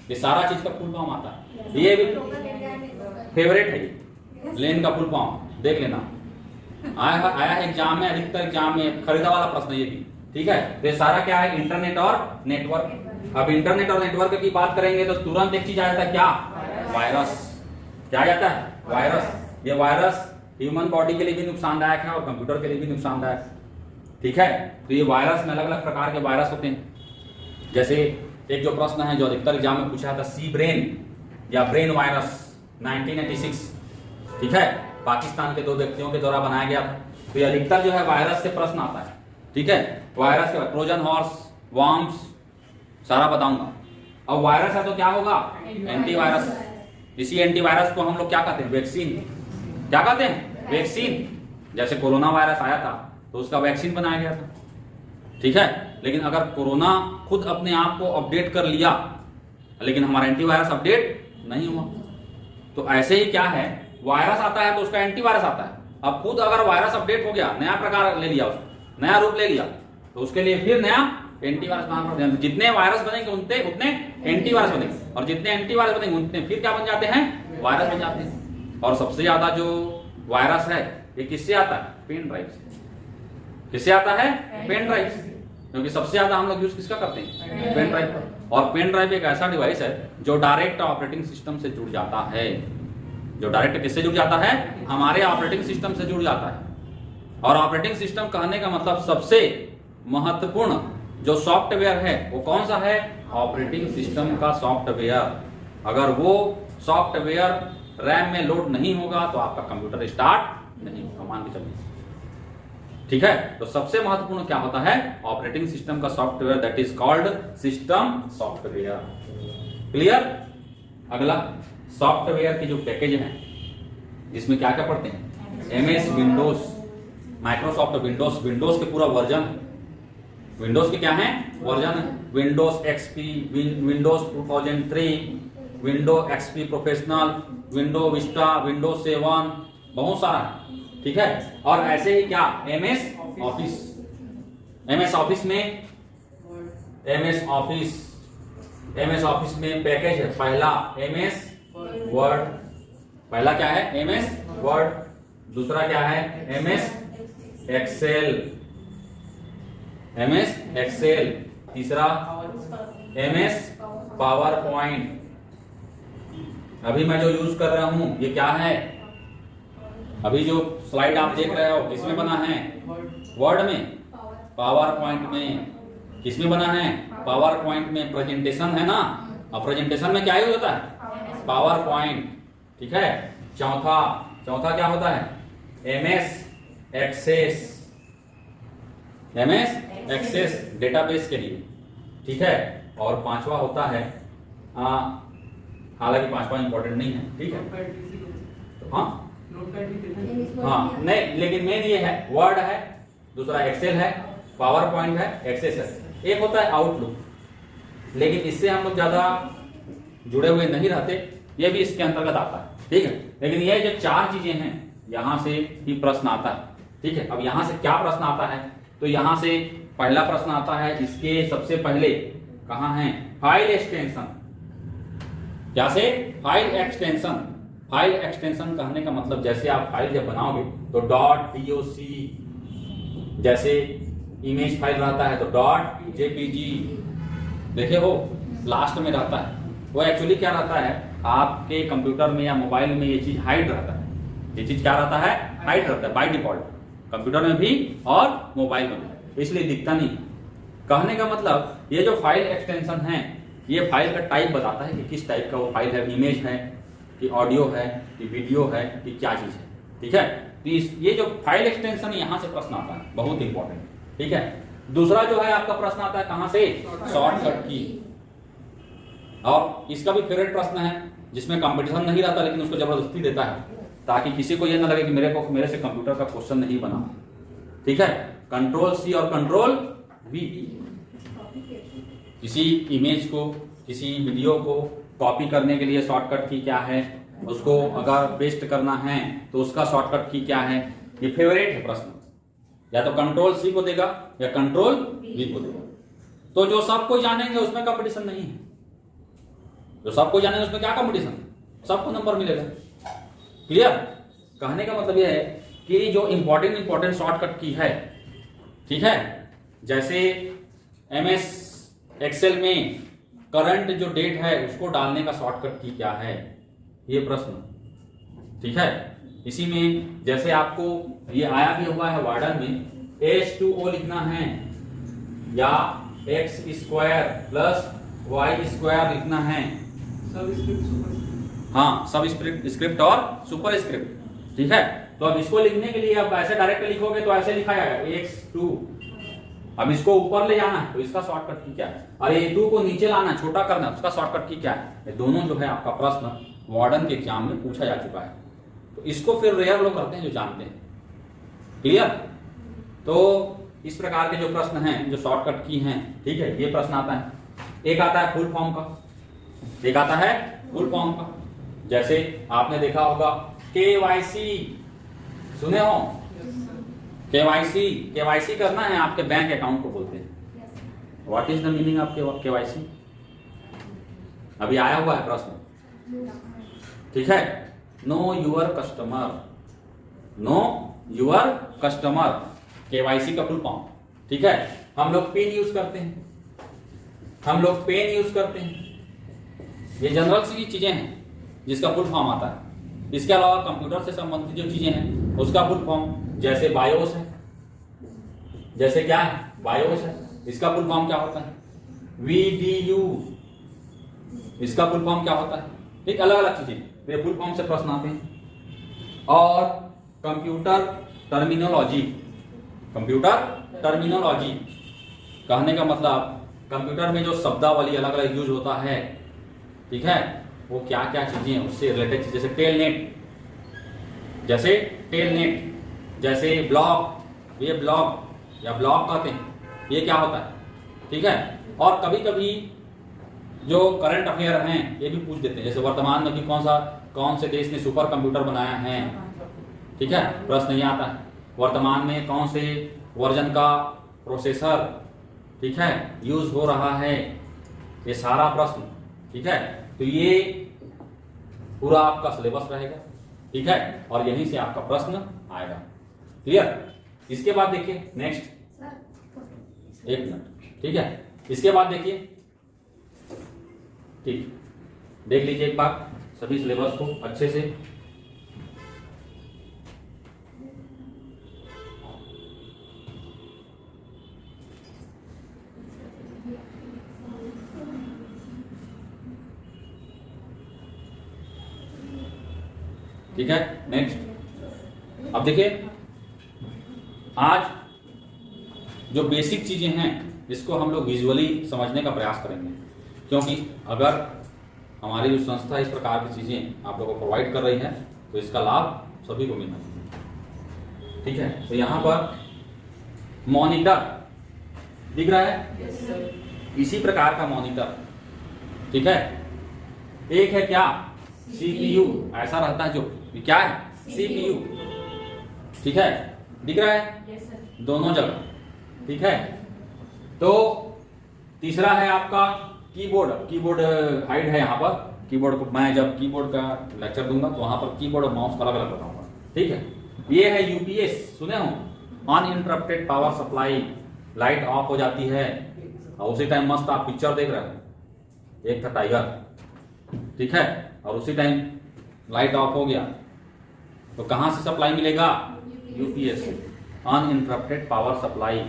ये सारा चीज का फुल फॉर्म आता है। ये भी फेवरेट है, ये लेन का फुल फॉर्म देख लेना, आया है एग्जाम में, अधिकतर एग्जाम में खरीदा वाला प्रश्न ये भी। ठीक है, तो ये सारा क्या है? इंटरनेट और नेटवर्क। अब इंटरनेट और नेटवर्क की बात करेंगे तो तुरंत एक चीज आ जाता है, क्या? वायरस। क्या आ जाता है? वायरस। ये वायरस ह्यूमन बॉडी के लिए भी नुकसानदायक है और कंप्यूटर के लिए भी नुकसानदायक। ठीक है, तो ये वायरस में अलग अलग प्रकार के वायरस होते हैं। जैसे एक जो प्रश्न है जो अधिकतर एग्जाम में पूछा था, सी ब्रेन या ब्रेन वायरस 1986। ठीक है, पाकिस्तान के 2 व्यक्तियों के द्वारा बनाया गया था। तो ये अधिकतर जो है वायरस से प्रश्न आता है। ठीक है, वायरस के ट्रोजन हॉर्स, वर्म्स, सारा बताऊंगा। अब वायरस है तो क्या होगा? एंटीवायरस। इसी एंटीवायरस को हम लोग क्या कहते हैं? वैक्सीन। क्या कहते हैं? वैक्सीन। जैसे कोरोना वायरस आया था तो उसका वैक्सीन बनाया गया था। ठीक है, लेकिन अगर कोरोना खुद अपने आप को अपडेट कर लिया लेकिन हमारा एंटीवायरस अपडेट नहीं हुआ, तो ऐसे ही क्या है, वायरस आता है तो उसका एंटीवायरस आता है। अब खुद अगर वायरस अपडेट हो गया, नया प्रकार ले लिया, उसको नया रूप ले लिया, तो उसके लिए फिर नया एंटीवायरस बनाना पड़ता है। जितने वायरस बनेंगे उतने एंटीवायरस बनेंगे, और जितने एंटीवायरस बनेंगे उतने फिर क्या बन जाते हैं, वायरस बन जाते हैं। और सबसे ज्यादा जो वायरस है ये किससे आता है, पेन ड्राइव से। किससे आता है, पेन ड्राइव से, क्योंकि सबसे ज्यादा हम लोग यूज किसका करते हैं, पेन ड्राइव का। और पेन ड्राइव एक ऐसा डिवाइस है जो डायरेक्ट ऑपरेटिंग सिस्टम से जुड़ जाता है। जो डायरेक्ट किससे जुड़ जाता है, हमारे ऑपरेटिंग सिस्टम से जुड़ जाता है। और ऑपरेटिंग सिस्टम कहने का मतलब सबसे महत्वपूर्ण जो सॉफ्टवेयर है वो कौन सा है, ऑपरेटिंग सिस्टम का सॉफ्टवेयर। अगर वो सॉफ्टवेयर रैम में लोड नहीं होगा तो आपका कंप्यूटर स्टार्ट नहीं होगा, मान के चलिए। ठीक है, तो सबसे महत्वपूर्ण क्या होता है, ऑपरेटिंग सिस्टम का software, that is called system software. Clear. अगला सॉफ्टवेयर के जो पैकेज हैं जिसमें क्या क्या पढ़ते हैं, MS Windows, Microsoft Windows, Windows के पूरा वर्जन, विंडोज के क्या है version, Windows XP, Windows 2003, Windows XP professional, window Vista, Windows 7, बहुत सारा है। ठीक है, और ऐसे ही क्या, एमएस ऑफिस, एमएस ऑफिस में एमएस ऑफिस में पैकेज है पहला एमएस वर्ड, पहला क्या है एमएस वर्ड, दूसरा क्या है एमएस एक्सेल, एमएस एक्सेल, तीसरा एमएस पावर पॉइंट। अभी मैं जो यूज कर रहा हूं ये क्या है, अभी जो स्लाइड आप देख रहे हो किसमें बना है, वर्ड में, पावर पॉइंट में, किसमें बना है, पावर पॉइंट में। प्रेजेंटेशन है ना, और प्रेजेंटेशन में क्या यूज होता है, पावर पॉइंट। ठीक है, चौथा क्या होता है, MS Access, MS Access database के लिए। ठीक है, और पांचवा होता है, हालांकि पांचवा इंपॉर्टेंट नहीं है। ठीक है, तो हाँ नहीं, लेकिन मेन ये है, वर्ड है, दूसरा एक्सेल है, पावर पॉइंट है, एक्सेस है, एक होता है आउटलुक, लेकिन इससे हम लोग ज्यादा जुड़े हुए नहीं रहते, ये भी इसके अंतर्गत आता है। ठीक है, लेकिन ये जो चार चीजें हैं यहां से ही प्रश्न आता है। ठीक है, अब यहां से क्या प्रश्न आता है, तो यहां से पहला प्रश्न आता है, इसके सबसे पहले कहां है, फाइल एक्सटेंशन। क्या से, फाइल एक्सटेंशन। फाइल एक्सटेंशन कहने का मतलब जैसे आप फाइल जब बनाओगे तो .doc, जैसे इमेज फाइल रहता है तो .jpg, देखे हो लास्ट में रहता है, वो एक्चुअली क्या रहता है, आपके कंप्यूटर में या मोबाइल में ये चीज हाइड रहता है। ये चीज क्या रहता है, हाइड रहता है बाय डिफॉल्ट, कंप्यूटर में भी और मोबाइल में भी, इसलिए दिखता नहीं। कहने का मतलब ये जो फाइल एक्सटेंशन है ये फाइल का टाइप बताता है कि किस टाइप का वो फाइल है, इमेज है कि ऑडियो है कि वीडियो है कि क्या चीज है। ठीक है, तो ये जो फाइल एक्सटेंशन यहां से प्रश्न आता है, बहुत इंपॉर्टेंट। ठीक है, दूसरा जो है आपका प्रश्न आता है कहां से, शॉर्टकट की। और इसका भी फेवरेट प्रश्न है जिसमें कंपटीशन नहीं रहता लेकिन उसको जबरदस्ती देता है ताकि किसी को यह ना लगे कि मेरे से कंप्यूटर का क्वेश्चन नहीं बना। ठीक है, कंट्रोल सी और कंट्रोल वी, किसी इमेज को, किसी वीडियो को कॉपी करने के लिए शॉर्टकट की क्या है, उसको अगर पेस्ट करना है तो उसका शॉर्टकट की क्या है। ये फेवरेट है प्रश्न, या तो कंट्रोल सी को देगा या कंट्रोल वी को देगा। तो जो सबको जानेंगे उसमें कंपटीशन नहीं है, जो सबको जानेंगे उसमें क्या कंपटीशन, सबको नंबर मिलेगा। क्लियर। कहने का मतलब यह है कि जो इंपॉर्टेंट शॉर्टकट की है, ठीक है, जैसे एमएस एक्सेल में करंट जो डेट है उसको डालने का शॉर्टकट की क्या है, ये प्रश्न। ठीक है, इसी में जैसे आपको ये आया भी हुआ है वार्डन में, H2O लिखना है या x square plus y square लिखना है। हाँ, सब स्क्रिप्ट और सुपर स्क्रिप्ट। ठीक है, तो अब इसको लिखने के लिए अब ऐसे डायरेक्ट लिखोगे तो ऐसे लिखा जाएगा x2। अब इसको ऊपर ले जाना है तो इसका शॉर्टकट की क्या है, और ये 2 को नीचे लाना, छोटा करना, उसका शॉर्टकट की क्या है। ये दोनों जो है आपका प्रश्न वार्डन के एग्जाम में पूछा जा चुका है, तो इसको फिर रेयर लोग करते हैं जो जानते हैं। क्लियर। तो इस प्रकार के जो प्रश्न हैं जो शॉर्टकट की हैं, ठीक है, ये प्रश्न आता है। एक आता है फुल फॉर्म का, एक आता है फुल फॉर्म का। जैसे आपने देखा होगा KYC, सुने हो, केवाईसी करना है आपके बैंक अकाउंट को बोलते हैं। What is the meaning of KYC? अभी आया हुआ है प्रश्न, ठीक है। Know your customer, know your customer, KYC का फुल फॉर्म, ठीक है। हम लोग पेन यूज करते हैं, हम लोग पेन यूज करते हैं, ये जनरल सी चीजें हैं जिसका फुल फॉर्म आता है। इसके अलावा कंप्यूटर से संबंधित जो चीजें हैं उसका फुल फॉर्म, जैसे बायोस है, जैसे क्या है बायोस है, इसका फुल फॉर्म क्या होता है? VDU, इसका फुल फॉर्म क्या होता है? ठीक, अलग अलग चीजें, ये फुल फॉर्म से प्रश्न आते हैं। और कंप्यूटर टर्मिनोलॉजी, कंप्यूटर टर्मिनोलॉजी कहने का मतलब कंप्यूटर में जो शब्दावली अलग अलग यूज होता है, ठीक है, वो क्या क्या चीजें हैं उससे रिलेटेड चीजें, जैसे टेलनेट, जैसे टेलनेट, जैसे ब्लॉक, ये ब्लॉक या ब्लॉक कहते हैं, ये क्या होता है, ठीक है। और कभी कभी जो करंट अफेयर हैं ये भी पूछ देते हैं, जैसे वर्तमान में भी कौन से देश ने सुपर कंप्यूटर बनाया है, ठीक है, प्रश्न ये आता है। वर्तमान में कौन से वर्जन का प्रोसेसर, ठीक है, यूज हो रहा है, ये सारा प्रश्न, ठीक है। तो ये पूरा आपका सिलेबस रहेगा, ठीक है, और यहीं से आपका प्रश्न आएगा। क्लियर? इसके बाद देखिए नेक्स्ट, एक मिनट, ठीक है। इसके बाद देखिए, ठीक, देख लीजिए एक बार सभी सिलेबस को अच्छे से। ठीक है, नेक्स्ट। अब देखिए, आज जो बेसिक चीजें हैं इसको हम लोग विजुअली समझने का प्रयास करेंगे, क्योंकि अगर हमारी जो संस्था इस प्रकार की चीजें आप लोगों को प्रोवाइड कर रही है तो इसका लाभ सभी को मिलना चाहिए, ठीक है। तो यहां पर मॉनिटर दिख रहा है, इसी प्रकार का मॉनिटर, ठीक है। एक है क्या, CPU, ऐसा रहता है जो, क्या है CPU, ठीक है, दिख रहा है दोनों जगह, ठीक है। तो तीसरा है आपका कीबोर्ड, कीबोर्ड हाइड है यहाँ पर, कीबोर्ड को मैं जब कीबोर्ड का लेक्चर दूंगा तो वहां पर कीबोर्ड और माउस का अलग अलग बताऊंगा, ठीक है। ये है UPS, सुने हो, uninterrupted power supply, light of हो जाती है और उसी टाइम मस्त आप पिक्चर देख रहे हैं, एक था टाइगर, ठीक है, और उसी टाइम लाइट ऑफ हो गया तो कहां से सप्लाई मिलेगा? UPS से, uninterrupted power supply.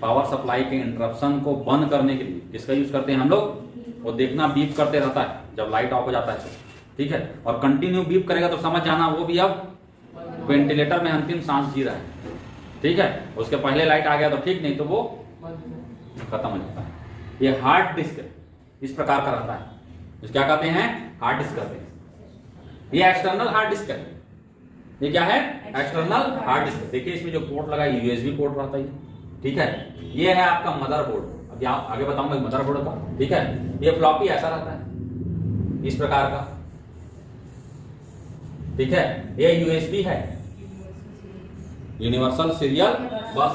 Power supply के इंटरप्शन को बंद करने के लिए किसका यूज करते हैं हम लोग? वो देखना बीप करते रहता है जब लाइट ऑफ हो जाता है तो, ठीक है, और कंटिन्यू बीप करेगा तो समझ जाना वो भी अब वेंटिलेटर में अंतिम सांस जी रहा है, ठीक है। उसके पहले लाइट आ गया तो ठीक, नहीं तो वो खत्म हो जाता है। ये हार्ड डिस्क इस प्रकार का रहता है, क्या कहते हैं? हार्ड डिस्क कहते हैं। ये एक्सटर्नल हार्ड डिस्क है, ये क्या है? External hard disk. देखिए इसमें जो पोर्ट लगा है USB पोर्ट रहता है, ठीक है। ये है आपका मदरबोर्ड, अभी आप आगे बताऊंगा मदरबोर्ड का, ठीक है। ये फ्लॉपी ऐसा रहता है इस प्रकार का, ठीक है। ये USB है, यूनिवर्सल सीरियल बस।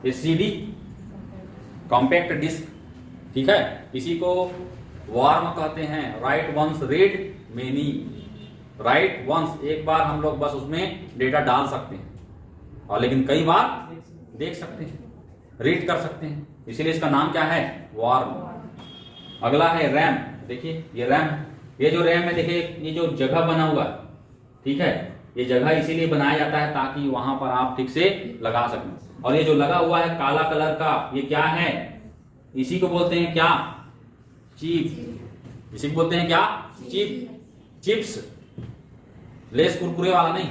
ये CD कॉम्पैक्ट डिस्क, ठीक है, इसी को वार्म कहते हैं। Write once read many, write once, एक बार हम लोग बस उसमें डेटा डाल सकते हैं और लेकिन कई बार देख सकते हैं, रीड कर सकते हैं, इसीलिए इसका नाम क्या है? वार्म। अगला है रैम, देखिए ये रैम है। ये जो रैम है देखिए, ये जो जगह बना हुआ है, ठीक है, ये जगह इसीलिए बनाया जाता है ताकि वहां पर आप ठीक से लगा सकें। और ये जो लगा हुआ है काला कलर का, ये क्या है? इसी को बोलते हैं क्या? चिप। इसी को बोलते हैं क्या? चिप, चिप्स, लेस कुरकुरे वाला नहीं,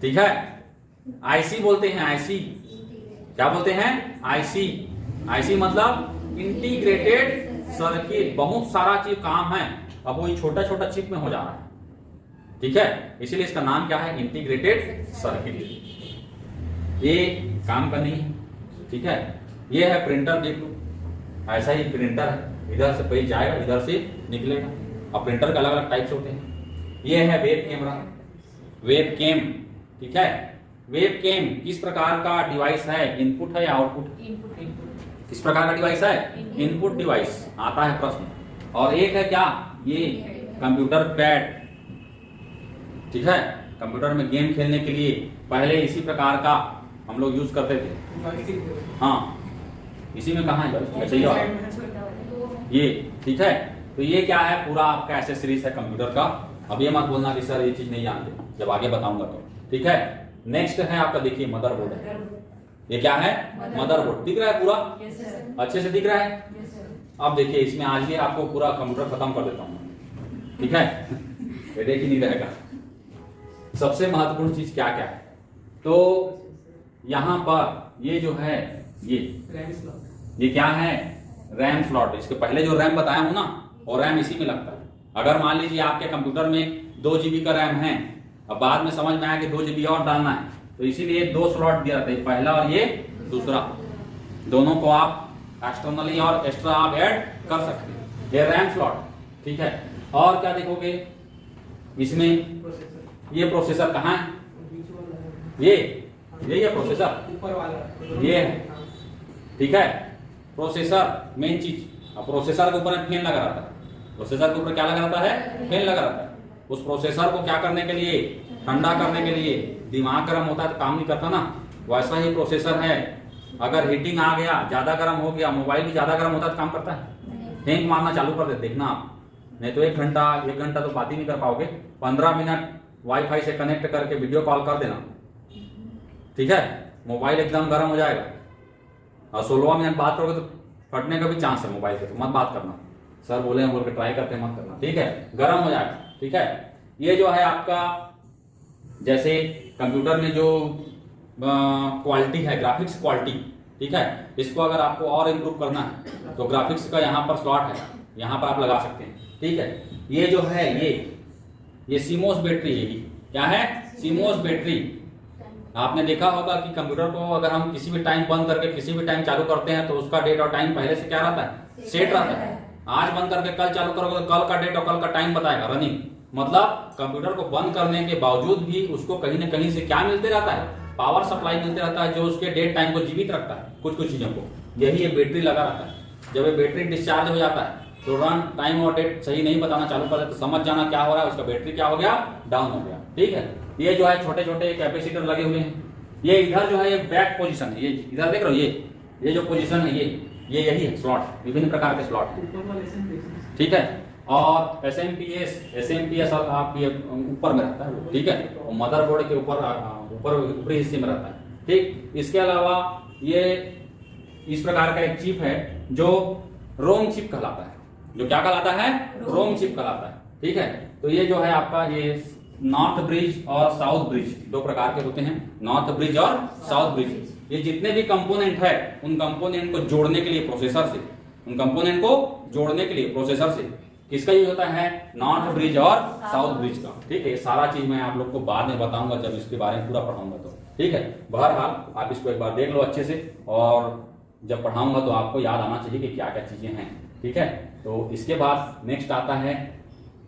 ठीक है। IC बोलते हैं, IC क्या बोलते हैं? IC। IC मतलब इंटीग्रेटेड सर्किट, बहुत सारा चिप काम है, अब वही छोटा छोटा चिप में हो जा रहा है, ठीक है, इसीलिए इसका नाम क्या है? Integrated circuit. ये काम का नहीं है, ठीक है। ये है प्रिंटर, देख लो ऐसा ही प्रिंटर है, इधर से पेज जाएगा इधर से निकलेगा, और प्रिंटर के अलग अलग टाइप्स होते हैं। ये है वेब कैमरा, वेब कैम, ठीक है। वेब कैम किस प्रकार का डिवाइस है? इनपुट है या आउटपुट? किस प्रकार का डिवाइस है? इनपुट डिवाइस आता है प्रश्न। और एक है क्या? ये कंप्यूटर पैड, ठीक है, कंप्यूटर में गेम खेलने के लिए पहले इसी प्रकार का हम लोग यूज करते थे। हाँ, इसी में कहाँ है? अच्छा ये, ठीक है। तो ये क्या है? पूरा आपका एसेसरीज है कंप्यूटर का। अब ये मत बोलना कि सर ये चीज नहीं जानते, जब आगे बताऊंगा तो, ठीक है। नेक्स्ट है आपका, देखिए मदरबोर्ड है। ये क्या है? मदरबोर्ड। दिख रहा है पूरा? अच्छे से दिख रहा है? अब देखिए इसमें आज ही आपको पूरा कंप्यूटर खत्म कर देता हूँ, ठीक है। हेडेक ही नहीं रहेगा। सबसे महत्वपूर्ण चीज क्या क्या है? तो यहाँ पर ये जो है, ये क्या है? RAM slot. इसके पहले जो रैम बताया हूं ना, वो रैम इसी में लगता है। अगर मान लीजिए आपके कंप्यूटर में 2 GB का रैम है, अब बाद में समझ में आया कि 2 GB और डालना है, तो इसीलिए 2 स्लॉट दिया जाता है, पहला और ये दूसरा। दोनों को आप एक्सटर्नली और एक्स्ट्रा आप ऐड कर सकते हैं। ये रैम स्लॉट, ठीक है। और क्या देखोगे इसमें? ये प्रोसेसर कहाँ है? ये प्रोसेसर ऊपर वाला ये है, ठीक है। प्रोसेसर मेन चीज। अब प्रोसेसर के ऊपर फैन लगा रहता है। प्रोसेसर के ऊपर क्या लगा रहता है? फैन लगा रहता है। उस प्रोसेसर को क्या करने के लिए? ठंडा करने के लिए। दिमाग गर्म होता है तो काम नहीं करता ना, वैसा ही प्रोसेसर है। अगर हीटिंग आ गया, ज्यादा गर्म हो गया, मोबाइल भी ज्यादा गर्म होता है तो काम करता है? हैंग मारना चालू कर दे, देखना आप। नहीं तो 1 घंटा तो बात ही नहीं कर पाओगे। 15 मिनट वाईफाई से कनेक्ट करके वीडियो कॉल कर देना, ठीक है, मोबाइल एकदम गर्म हो जाएगा। और 16 मिनट बात करोगे तो फटने का भी चांस है मोबाइल के, तो मत बात करना। सर बोले हैं बोल के ट्राई करते हैं, मत करना, ठीक है। गर्म हो जाएगा, ठीक है। ये जो है आपका, जैसे कंप्यूटर में जो क्वालिटी है, ग्राफिक्स क्वालिटी, ठीक है, इसको अगर आपको और इम्प्रूव करना है तो ग्राफिक्स का यहाँ पर स्लॉट है, यहाँ पर आप लगा सकते हैं, ठीक है। ये जो है ये सीमोस बैटरी है। क्या है? CMOS battery. आपने देखा होगा कि कंप्यूटर को अगर हम किसी भी टाइम बंद करके किसी भी टाइम चालू करते हैं तो उसका डेट और टाइम पहले से क्या रहता है? सेट रहता है। आज बंद करके कल चालू करोगे तो कल का डेट और कल का टाइम बताएगा रनिंग। मतलब कंप्यूटर को बंद करने के बावजूद भी उसको कहीं ना कहीं से क्या मिलते रहता है? पावर सप्लाई मिलते रहता है, जो उसके डेट टाइम को जीवित रखता है, कुछ चीजों को। यही ये बैटरी लगा रहता है। जब ये बैटरी डिस्चार्ज हो जाता है तो रन टाइम और डेट सही नहीं बताना चालू कर देता, तो समझ जाना क्या हो रहा है, उसका बैटरी क्या हो गया? डाउन हो गया, ठीक है। ये जो है छोटे छोटे कैपेसिटर लगे हुए हैं। ये इधर जो है ये बैक पोजीशन है, ये इधर देख रहे हो, ये जो पोजीशन है ये यही है स्लॉट, विभिन्न प्रकार के स्लॉट, ठीक है। और एसएमपीएस आप ये ऊपर में रहता है, ठीक है, और मदरबोर्ड के ऊपरी हिस्से में रहता है, ठीक। इसके अलावा ये इस प्रकार का एक चिप है जो रोम चिप कहलाता है। जो क्या कहलाता है? रोम चिप कहलाता है, ठीक है। तो ये जो है आपका ये नॉर्थ ब्रिज और साउथ ब्रिज, 2 प्रकार के होते हैं, नॉर्थ ब्रिज और साउथ ब्रिज। ये जितने भी कंपोनेंट है उन कंपोनेंट को जोड़ने के लिए प्रोसेसर से, किसका यूज होता है? नॉर्थ ब्रिज और साउथ ब्रिज का, ठीक है। सारा चीज मैं आप लोग को बाद में बताऊंगा जब इसके बारे में पूरा पढ़ाऊंगा तो, ठीक है। बहरहाल आप इसको एक बार देख लो अच्छे से, और जब पढ़ाऊंगा तो आपको याद आना चाहिए कि क्या क्या चीजें हैं, ठीक है। तो इसके बाद नेक्स्ट आता है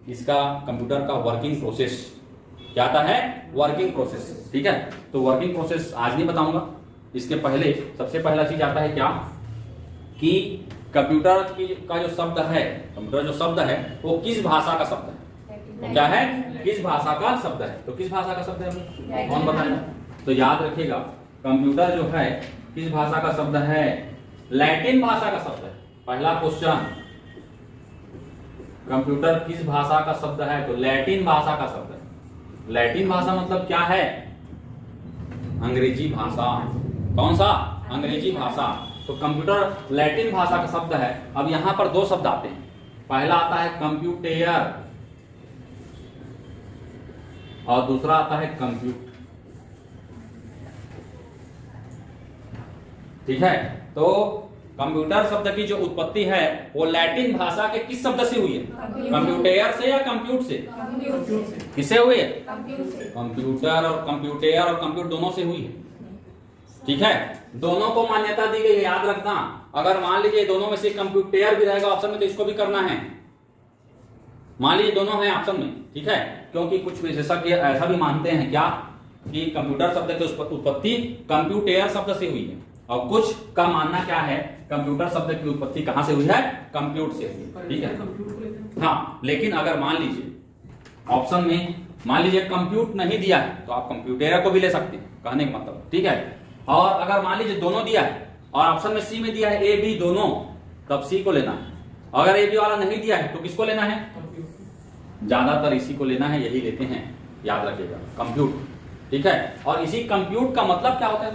इसका कंप्यूटर का वर्किंग प्रोसेस। क्या आता है? वर्किंग प्रोसेस, ठीक है। तो वर्किंग प्रोसेस आज नहीं बताऊंगा। इसके पहले सबसे पहला चीज आता है क्या कि कंप्यूटर का जो शब्द है, कंप्यूटर जो शब्द है वो किस भाषा का शब्द है? तो क्या है? किस भाषा का शब्द है? तो किस भाषा का शब्द है? कौन बताएगा? तो याद रखिएगा, कंप्यूटर जो है किस भाषा का शब्द है? लैटिन भाषा का शब्द है। पहला क्वेश्चन, कंप्यूटर किस भाषा का शब्द है? तो लैटिन भाषा का शब्द है। लैटिन भाषा मतलब क्या है? अंग्रेजी भाषा। कौन सा? अंग्रेजी भाषा। तो कंप्यूटर लैटिन भाषा का शब्द है। अब यहां पर 2 शब्द आते हैं। पहला आता है कंप्यूटेयर और दूसरा आता है कंप्यूट, ठीक है। तो कंप्यूटर शब्द की जो उत्पत्ति है वो लैटिन भाषा के किस शब्द से हुई है? कंप्यूटेयर से या कंप्यूट से? किससे हुई है? कंप्यूटर और कंप्यूटेयर और कंप्यूट दोनों से हुई है, ठीक है। दोनों को मान्यता दी गई है, याद रखना। अगर मान लीजिए दोनों में से कंप्यूटेयर भी रहेगा ऑप्शन में तो इसको भी करना है। मान लीजिए दोनों है ऑप्शन में, ठीक है, क्योंकि कुछ विशेषज्ञ ऐसा भी मानते हैं क्या कि कंप्यूटर शब्द की उत्पत्ति कंप्यूटेयर शब्द से हुई है और कुछ का मानना क्या है, कंप्यूटर शब्द की उत्पत्ति कहां से हुई है, कंप्यूट से हुई है, ठीक है। कंप्यूटर को लेते हैं। हाँ, लेकिन अगर मान लीजिए ऑप्शन में मान लीजिए कंप्यूट नहीं दिया है तो आप कंप्यूटेरा को भी ले सकते हैं, कहने का मतलब, ठीक है। और अगर मान लीजिए दोनों दिया है और ऑप्शन में सी में दिया है ए बी दोनों, तब सी को लेना है। अगर ए बी वाला नहीं दिया है तो किसको लेना है, कंप्यूटर। ज्यादातर इसी को लेना है, यही लेते हैं, याद रखिएगा कंप्यूट, ठीक है। और इसी कंप्यूट का मतलब क्या होता है,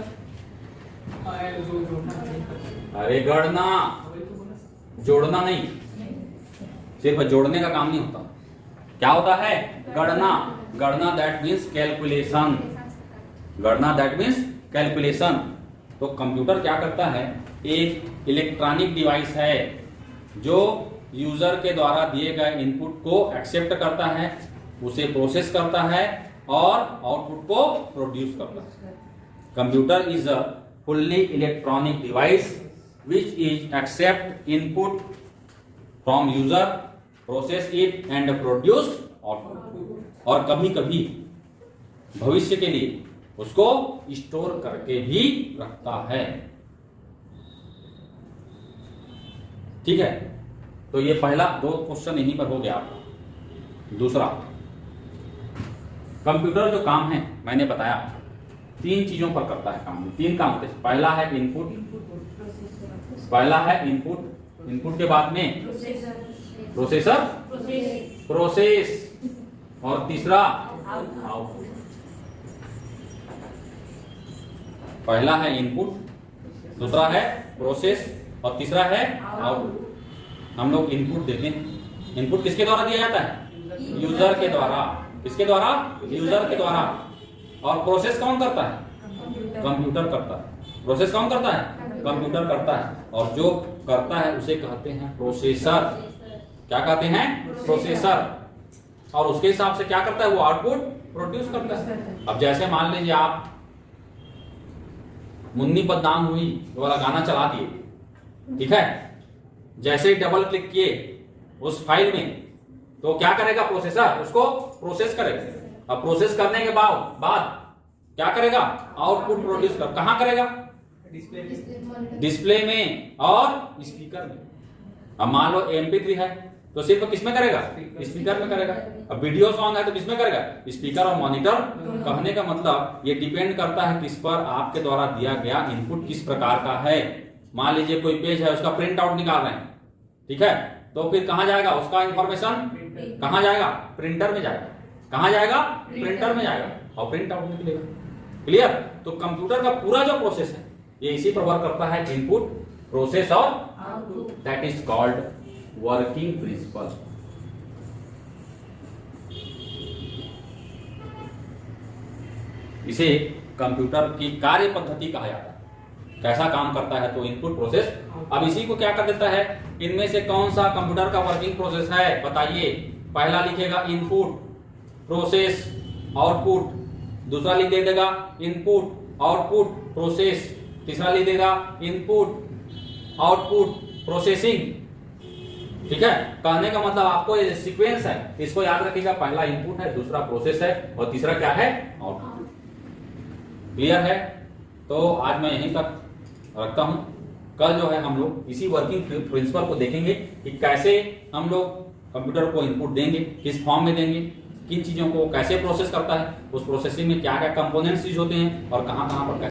जो जोड़ना नहीं करते। अरे गणना, वही तो बोला। जोड़ना नहीं, सिर्फ जोड़ने का काम नहीं होता, क्या होता है, गणना। गणना दैट मीन्स कैलकुलेशन, गणना दैट मीन्स कैलकुलेशन। तो कंप्यूटर क्या करता है, एक इलेक्ट्रॉनिक डिवाइस है जो यूजर के द्वारा दिए गए इनपुट को एक्सेप्ट करता है, उसे प्रोसेस करता है और आउटपुट को प्रोड्यूस करता है। Computer is a fully electronic device which is accept input from user, process it and produce output. और कभी कभी भविष्य के लिए उसको स्टोर करके भी रखता है, ठीक है। तो ये पहला 2 क्वेश्चन यहीं पर हो गया आपका। दूसरा, कंप्यूटर जो काम है मैंने बताया 3 चीजों पर करता है काम, 3 काम होते हैं। पहला है इनपुट, इनपुट के बाद में प्रोसेसर, प्रोसेस, और तीसरा आउटपुट। पहला है इनपुट, दूसरा है प्रोसेस और तीसरा है आउटपुट। हम लोग इनपुट देते हैं, इनपुट किसके द्वारा दिया जाता है, यूजर के द्वारा। किसके द्वारा, यूजर के द्वारा। और प्रोसेस कौन करता है, कंप्यूटर करता है। प्रोसेस कौन करता है, कंप्यूटर करता है। और जो करता है उसे कहते हैं प्रोसेसर। क्या कहते हैं, प्रोसेसर। और उसके हिसाब से क्या करता है, वो आउटपुट प्रोड्यूस करता है। अब जैसे मान लीजिए आप मुन्नी बदनाम हुई वाला गाना चला दिए, ठीक है। जैसे ही डबल क्लिक किए उस फाइल में, तो क्या करेगा प्रोसेसर, उसको प्रोसेस करेगा। अब प्रोसेस करने के बाद क्या करेगा, आउटपुट प्रोड्यूस कर। कहां करेगा, डिस्प्ले में और स्पीकर में। अब मान लो MP3 है तो सिर्फ किसमें करेगा, स्पीकर में करेगा। अब वीडियो सॉन्ग है तो किसमें करेगा, स्पीकर और मॉनिटर। कहने का मतलब ये डिपेंड करता है किस पर आपके द्वारा दिया गया इनपुट किस प्रकार का है। मान लीजिए कोई पेज है, उसका प्रिंट आउट निकाल रहे हैं, ठीक है, तो फिर कहां जाएगा उसका इंफॉर्मेशन, कहां जाएगा, प्रिंटर में जाएगा। कहां जाएगा, प्रिंटर में जाएगा और प्रिंट आउट निकलेगा। क्लियर। तो कंप्यूटर का पूरा जो प्रोसेस है ये इसी पर वर्क करता है, इनपुट, प्रोसेस और that is called working principle. इसे कंप्यूटर की कार्य पद्धति कहा जाता है, कैसा काम करता है, तो इनपुट, प्रोसेस। अब इसी को क्या कर देता है, इनमें से कौन सा कंप्यूटर का वर्किंग प्रोसेस है बताइए। पहला लिखेगा इनपुट, प्रोसेस, आउटपुट। दूसरा लिख देगा इनपुट, आउटपुट, प्रोसेस। तीसरा लिख देगा इनपुट, आउटपुट, प्रोसेसिंग। ठीक है, कहने का मतलब आपको ये सीक्वेंस है, इसको याद रखिएगा। पहला इनपुट है, दूसरा प्रोसेस है और तीसरा क्या है, आउटपुट। क्लियर है। तो आज मैं यहीं तक रखता हूं। कल जो है हम लोग इसी वर्किंग प्रिंसिपल को देखेंगे कि कैसे हम लोग कंप्यूटर को इनपुट देंगे, किस फॉर्म में देंगे, किन चीजों को कैसे प्रोसेस करता है, उस प्रोसेसिंग में क्या क्या कंपोनेंट्स यूज होते हैं और कहां कहां पर